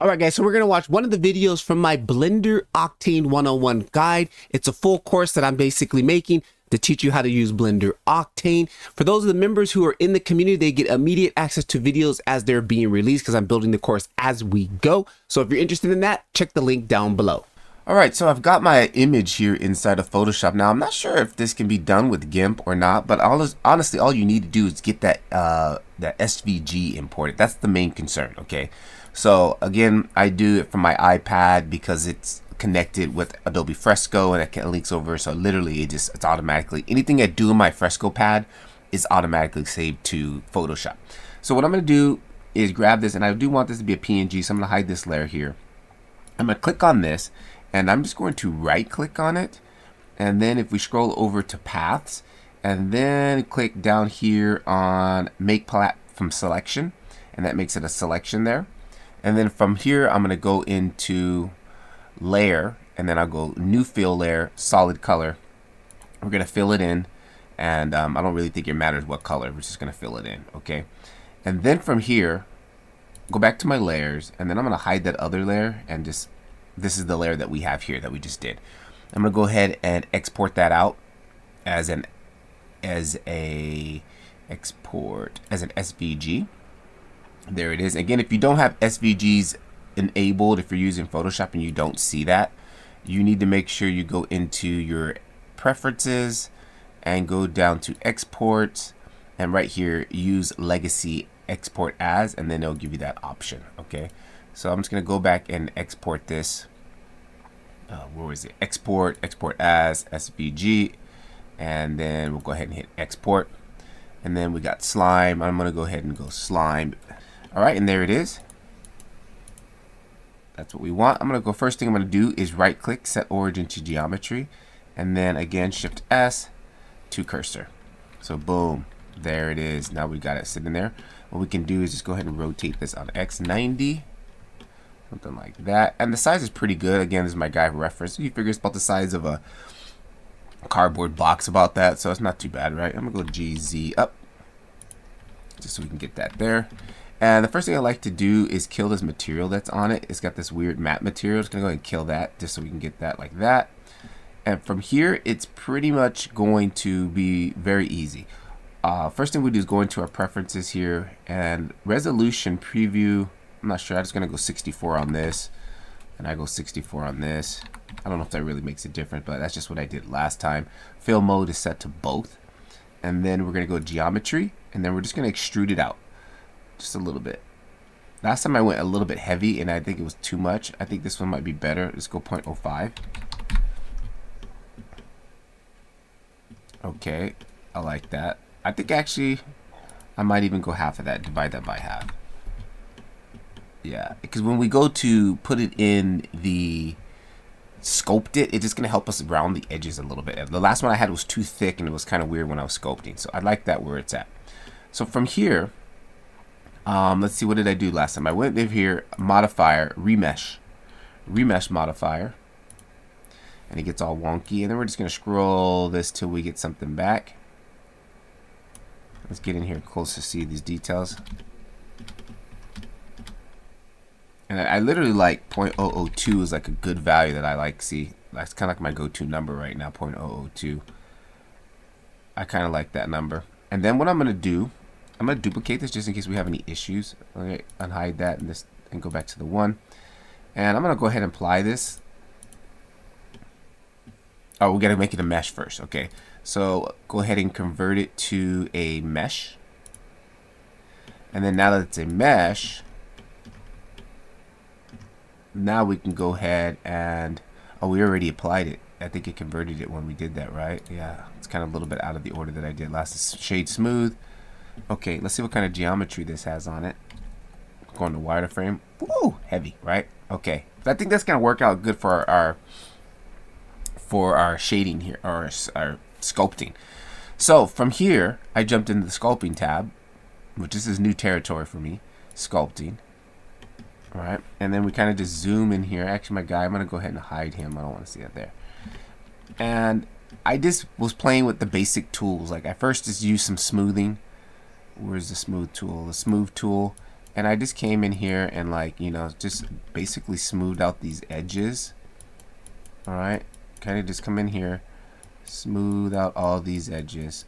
Alright guys, so we're going to watch one of the videos from my Blender Octane 101 guide. It's a full course that I'm basically making to teach you how to use Blender Octane. For those of the members who are in the community, they get immediate access to videos as they're being released because I'm building the course as we go. So if you're interested in that, check the link down below. Alright, so I've got my image here inside of Photoshop. Now, I'm not sure if this can be done with GIMP or not, but honestly, all you need to do is get that SVG imported. That's the main concern, okay? So, again, I do it from my iPad because it's connected with Adobe Fresco and it links over. So, literally, it's automatically, anything I do in my Fresco pad is automatically saved to Photoshop. So, what I'm going to do is grab this, and I do want this to be a PNG, so I'm going to hide this layer here. I'm going to click on this. And I'm just going to right click on it, and then if we scroll over to paths and then click down here on make path from selection, and that makes it a selection there. And then from here I'm going to go into layer, and then I'll go new fill layer, solid color. We're going to fill it in, and I don't really think it matters what color, we're just going to fill it in. Okay, and then from here go back to my layers, and then I'm going to hide that other layer, and just this is the layer that we have here that we just did. I'm going to go ahead and export that out as an SVG. There it is. Again, if you don't have SVGs enabled, if you're using Photoshop and you don't see that, you need to make sure you go into your preferences and go down to export, and right here use legacy export as, and then it'll give you that option. Okay, so I'm just going to go back and export this. Where was it? Export as SVG, and then we'll go ahead and hit export, and then we got slime. I'm going to go ahead and go slime. All right, and there it is. That's what we want. I'm going to go, first thing I'm going to do is right click, set origin to geometry, and then again shift S to cursor. So boom, there it is. Now we got it sitting there. What we can do is just go ahead and rotate this on X90. Something like that. And the size is pretty good. Again, this is my guide reference. You figure it's about the size of a cardboard box, about that. So it's not too bad, right? I'm going to go GZ up just so we can get that there. And the first thing I like to do is kill this material that's on it. It's got this weird matte material. Just going to go ahead and kill that just so we can get that like that. And from here, it's pretty much going to be very easy. First thing we do is go into our preferences here and resolution preview. I'm not sure. I'm just going to go 64 on this, and I go 64 on this. I don't know if that really makes a difference, but that's just what I did last time. Fill mode is set to both, and then we're going to go geometry, and then we're just going to extrude it out just a little bit. Last time I went a little bit heavy, and I think it was too much. I think this one might be better. Let's go 0.05. Okay, I like that. I think actually I might even go half of that, divide that by half. Yeah, because when we go to put it in the sculpt it's just going to help us round the edges a little bit. The last one I had was too thick and it was kind of weird when I was sculpting. So I like that where it's at. So from here, let's see, what did I do last time? I went over here, modifier, remesh modifier. And it gets all wonky. And then we're just going to scroll this till we get something back. Let's get in here close to see these details. And I literally like 0.002 is like a good value that I like. See, that's kind of like my go-to number right now, 0.002. I kind of like that number. And then what I'm going to do, I'm going to duplicate this just in case we have any issues. Okay, unhide that and this, and go back to the one. And I'm going to go ahead and apply this. Oh, we got to make it a mesh first. Okay, so go ahead and convert it to a mesh. And then now that it's a mesh, now we can go ahead and, oh, we already applied it. I think it converted it when we did that, right? Yeah, it's kind of a little bit out of the order that I did last. It's shade smooth. Okay, let's see what kind of geometry this has on it. Going to wireframe. Woo, heavy, right? Okay, I think that's gonna work out good for our shading here, or our sculpting. So from here, I jumped into the sculpting tab, which is new territory for me, sculpting. All right, and then we kind of just zoom in here. Actually, my guy, I'm going to go ahead and hide him. I don't want to see that there. And I just was playing with the basic tools. Like I first just used some smoothing. Where's the smooth tool? The smooth tool. And I just came in here and like, you know, just basically smoothed out these edges. All right, kind of just come in here, smooth out all these edges.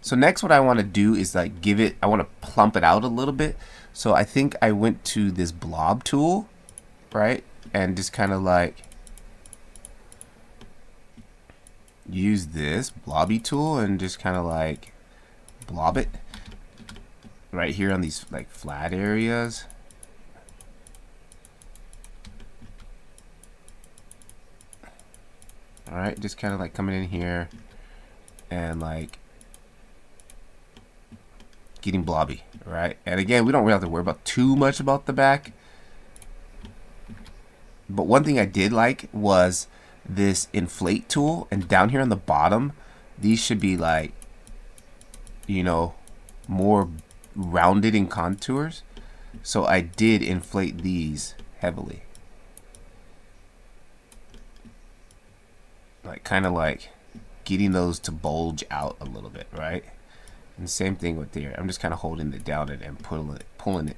So next what I want to do is like give it, I want to plump it out a little bit. So I think I went to this blob tool, right? And just kind of like use this blobby tool and just kind of like blob it right here on these like flat areas. All right, just kind of like coming in here and like getting blobby, right? And again, we don't really have to worry about too much about the back. But one thing I did like was this inflate tool, and down here on the bottom, these should be like, you know, more rounded in contours. So I did inflate these heavily. Like kind of like getting those to bulge out a little bit, right? And same thing with there. I'm just kind of holding it down and pulling it.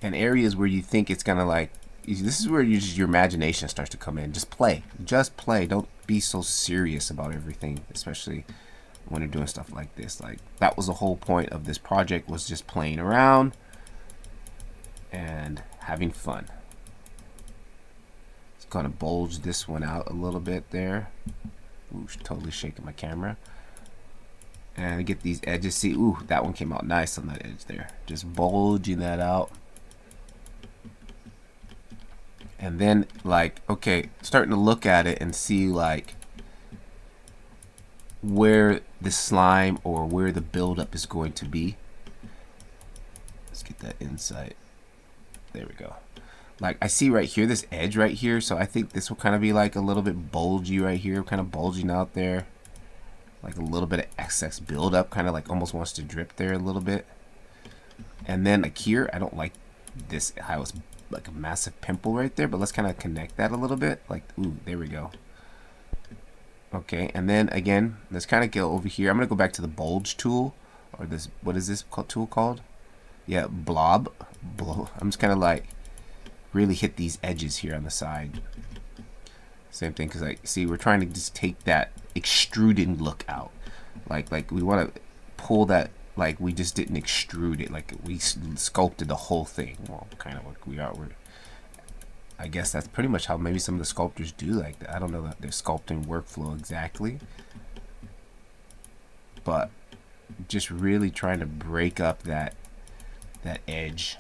And areas where you think it's gonna like, this is where your imagination starts to come in. Just play. Just play. Don't be so serious about everything, especially when you're doing stuff like this. Like, that was the whole point of this project, was just playing around and having fun. It's gonna bulge this one out a little bit there. Ooh, totally shaking my camera. And get these edges. See, ooh, that one came out nice on that edge there. Just bulging that out. And then like, okay, starting to look at it and see like where the slime or where the buildup is going to be. Let's get that insight. There we go. Like I see right here, this edge right here. So I think this will kind of be like a little bit bulgy right here, kind of bulging out there. Like a little bit of excess buildup, kind of like almost wants to drip there a little bit. And then like here, I don't like this, how it's like a massive pimple right there, but let's kind of connect that a little bit. Like, ooh, there we go. Okay, and then again, let's kind of go over here. I'm gonna go back to the bulge tool, or this, what is this tool called? Yeah, blob. I'm just kind of like really hit these edges here on the side. Same thing, because like, see, we're trying to just take that extruding look out. Like we want to pull that, like we just didn't extrude it, like we sculpted the whole thing. Well, kind of like we are. I guess that's pretty much how maybe some of the sculptors do like that. I don't know their sculpting workflow exactly, but just really trying to break up that edge.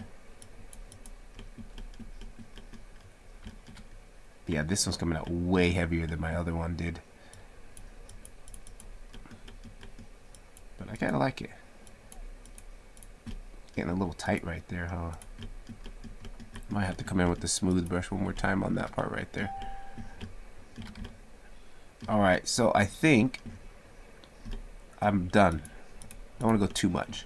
Yeah, this one's coming out way heavier than my other one did, but I kind of like it. Getting a little tight right there, huh? Might have to come in with the smooth brush one more time on that part right there. Alright, so I think I'm done. I don't want to go too much.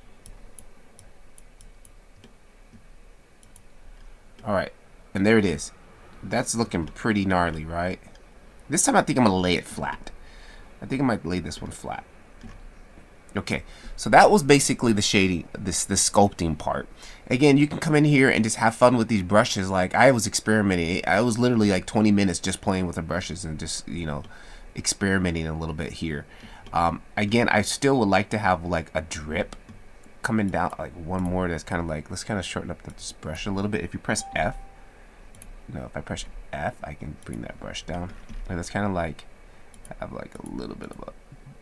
Alright, and there it is. That's looking pretty gnarly, right? This time I think I'm going to lay it flat. I think I might lay this one flat. Okay, so that was basically the shading, the sculpting part. Again, you can come in here and just have fun with these brushes. Like I was experimenting. I was literally like 20 minutes just playing with the brushes and just, you know, experimenting a little bit here. Again, I still would like to have like a drip coming down, like one more that's kind of like, let's kind of shorten up this brush a little bit. If you press F, no, if I press F, I can bring that brush down. And that's kind of like, have like a little bit of a,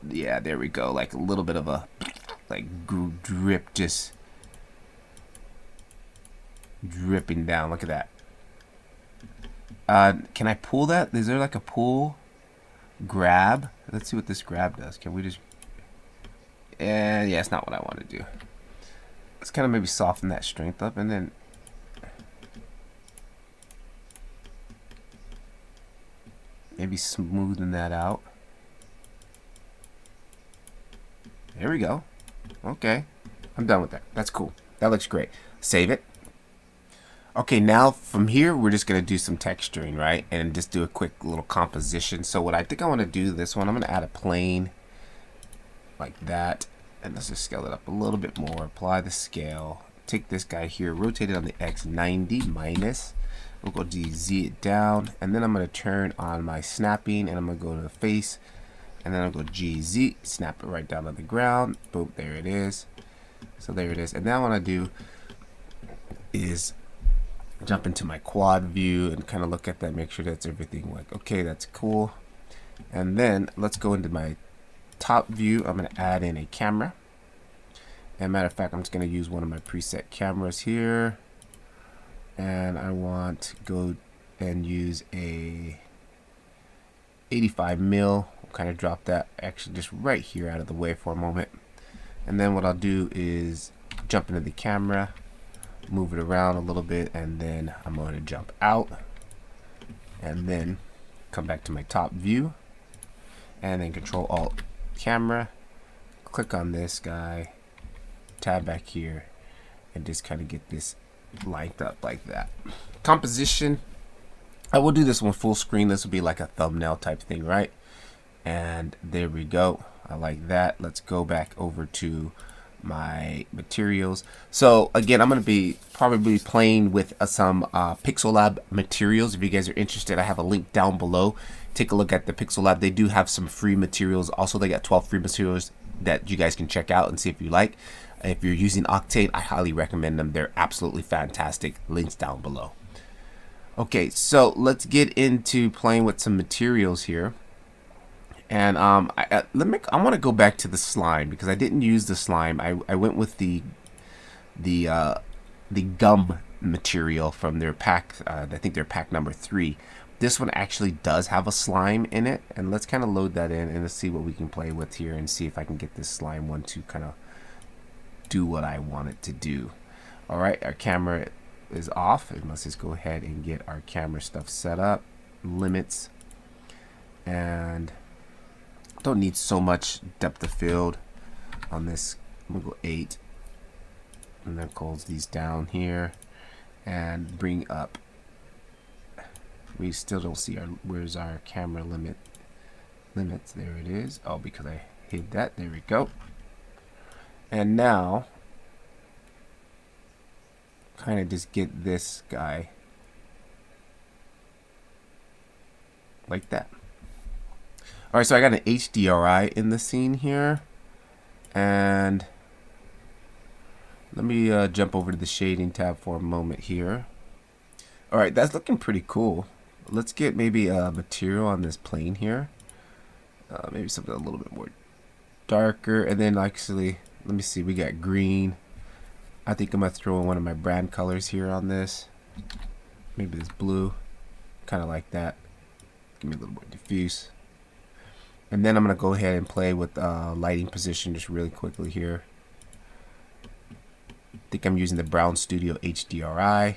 yeah, there we go, like a little bit of a like drip, just dripping down. Look at that. Can I pull that? Is there like a pull grab? Let's see what this grab does. Can we just, And yeah, it's not what I want to do. Let's kind of maybe soften that strength up, and then maybe smoothen that out. There we go. Okay, I'm done with that. That's cool. That looks great. Save it. Okay, now from here, we're just going to do some texturing, right? And just do a quick little composition. So what I think I want to do this one, I'm going to add a plane like that. And let's just scale it up a little bit more. Apply the scale. Take this guy here, rotate it on the X 90 minus. We'll go Z it down. And then I'm going to turn on my snapping, and I'm going to go to the face. And then I'll go GZ, snap it right down on the ground. Boom, there it is. So there it is. And now what I do is jump into my quad view and kind of look at that, make sure that's everything like, okay, that's cool. And then let's go into my top view. I'm going to add in a camera. And matter of fact, I'm just going to use one of my preset cameras here. And I want to go and use a 85 mil. I'll kind of drop that actually just right here out of the way for a moment. And then what I'll do is jump into the camera, move it around a little bit, and then I'm going to jump out and then come back to my top view and then Control Alt camera, click on this guy, tab back here, and just kind of get this lined up like that. Composition, I will do this one full screen. This will be like a thumbnail type thing, right? And there we go. I like that. Let's go back over to my materials. So again, I'm going to be probably playing with some Pixel Lab materials. If you guys are interested, I have a link down below. Take a look at the Pixel Lab. They do have some free materials. Also, they got 12 free materials that you guys can check out and see if you like. If you're using Octane, I highly recommend them. They're absolutely fantastic. Links down below. Okay, so let's get into playing with some materials here. And I want to go back to the slime because I didn't use the slime. I went with the gum material from their pack. I think their pack number 3. This one actually does have a slime in it, and let's kind of load that in and let's see what we can play with here and see if I can get this slime one to kind of do what I want it to do. All right, our camera is off, and let's just go ahead and get our camera stuff set up. Limits, and don't need so much depth of field on this. I'm gonna go 8 and then close these down here and bring up. We still don't see our, where's our camera limits. There it is. Oh, because I hid that. There we go. And now kind of just get this guy like that. All right, so I got an HDRI in the scene here, and let me jump over to the shading tab for a moment here. All right, that's looking pretty cool. Let's get maybe a material on this plane here, maybe something a little bit more darker, and then actually, let me see, we got green. I think I'm gonna throw in one of my brand colors here on this, maybe this blue, kind of like that. Give me a little more diffuse. And then I'm going to go ahead and play with lighting position just really quickly here. I think I'm using the Brown Studio HDRI.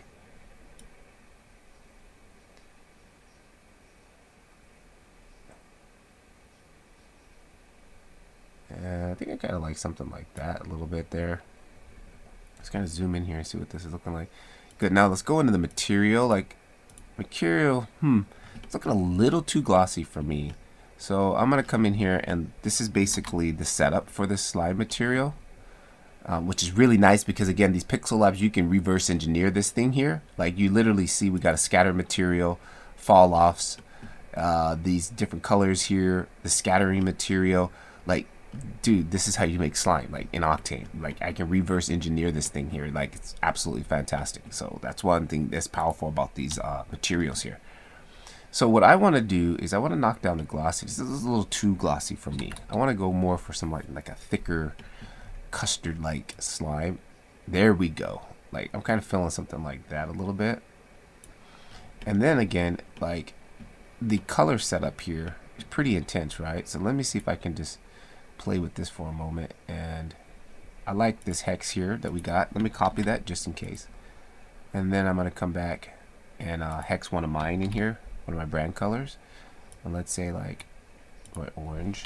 And I think I kind of like something like that a little bit there. Let's kind of zoom in here and see what this is looking like. Good, now let's go into the material. Like, material, it's looking a little too glossy for me. So I'm going to come in here, and this is basically the setup for this slide material, which is really nice because, again, these Pixel Labs, you can reverse engineer this thing here. Like, you literally see we got a scatter material, fall offs, these different colors here, the scattering material. Like, dude, this is how you make slime, like in Octane. Like, I can reverse engineer this thing here. Like, it's absolutely fantastic. So that's one thing that's powerful about these materials here. So what I want to do is I want to knock down the glossy. This is a little too glossy for me. I want to go more for some like a thicker custard-like slime. There we go. Like, I'm kind of feeling something like that a little bit. And then again, like, the color setup here is pretty intense, right? So let me see if I can just play with this for a moment. And I like this hex here that we got. Let me copy that just in case. And then I'm going to come back and hex one of mine in here, one of my brand colors. And let's say like orange.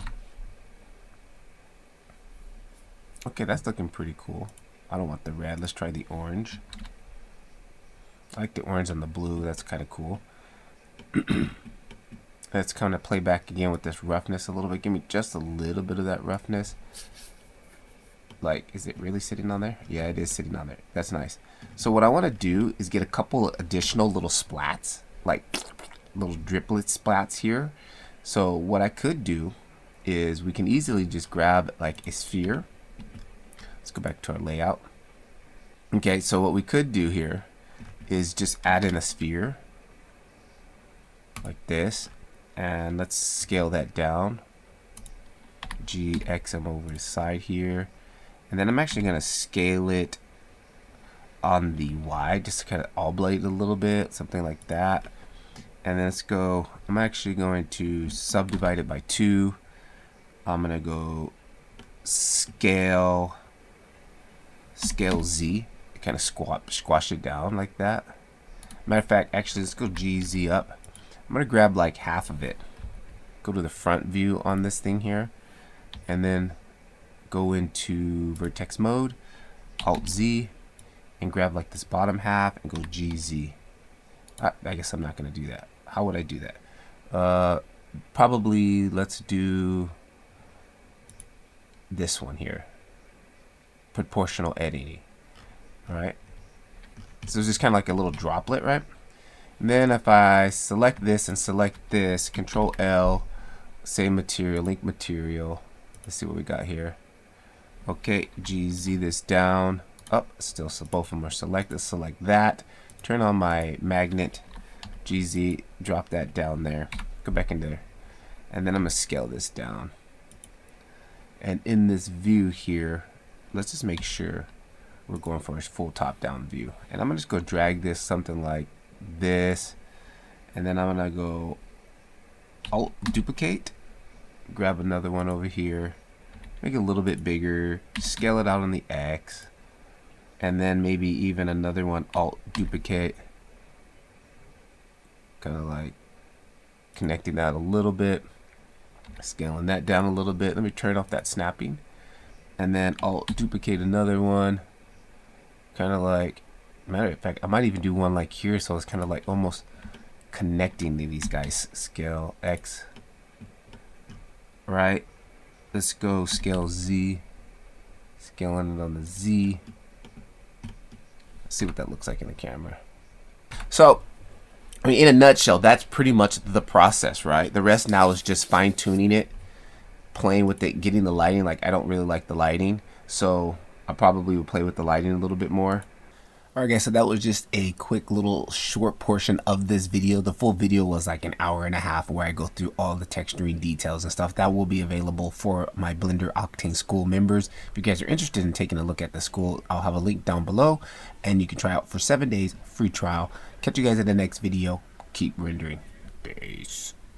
Okay, that's looking pretty cool. I don't want the red. Let's try the orange. I like the orange on the blue. That's kind of cool. Let's kind of play back again with this roughness a little bit. Give me just a little bit of that roughness. Like, is it really sitting on there? Yeah, it is sitting on there. That's nice. So what I want to do is get a couple additional little splats, like little driplet splats here. So what I could do is we can easily just grab like a sphere. Let's go back to our layout. Okay, so what we could do here is just add in a sphere like this, and let's scale that down. GXM over the side here, and then I'm actually going to scale it on the Y just to kind of oblate a little bit, something like that. And then let's go, I'm actually going to subdivide it by 2. I'm going to go scale Z, kind of squash it down like that. Matter of fact, actually, let's go GZ up. I'm going to grab like half of it. Go to the front view on this thing here, and then go into vertex mode, Alt Z, and grab like this bottom half and go GZ. I guess I'm not going to do that. How would I do that? Probably let's do this one here. Proportional editing. Alright. So it's just kind of like a little droplet, right? And then if I select this and select this, Control L, same material, link material. Let's see what we got here. Okay, GZ this down. Up, still, so both of them are selected. Select that. Turn on my magnet. GZ, drop that down there. Go back in there. And then I'm going to scale this down. And in this view here, let's just make sure we're going for a full top-down view. And I'm going to just go drag this something like this. And then I'm going to go Alt duplicate. Grab another one over here. Make it a little bit bigger. Scale it out on the X. And then maybe even another one, Alt duplicate. Kind of like connecting that a little bit. Scaling that down a little bit. Let me turn off that snapping. And then Alt duplicate another one. Kind of like, matter of fact, I might even do one like here, so it's kind of like almost connecting to these guys. Scale X. Right. Let's go scale Z. Scaling it on the Z. Let's see what that looks like in the camera. So, I mean, in a nutshell, that's pretty much the process, right? The rest now is just fine-tuning it, playing with it, getting the lighting. Like, I don't really like the lighting, so I probably will play with the lighting a little bit more. Alright guys, so that was just a quick little short portion of this video. The full video was like an hour and a half where I go through all the texturing details and stuff. That will be available for my Blender Octane School members. If you guys are interested in taking a look at the school, I'll have a link down below, and you can try out for 7 days free trial. Catch you guys in the next video. Keep rendering. Peace.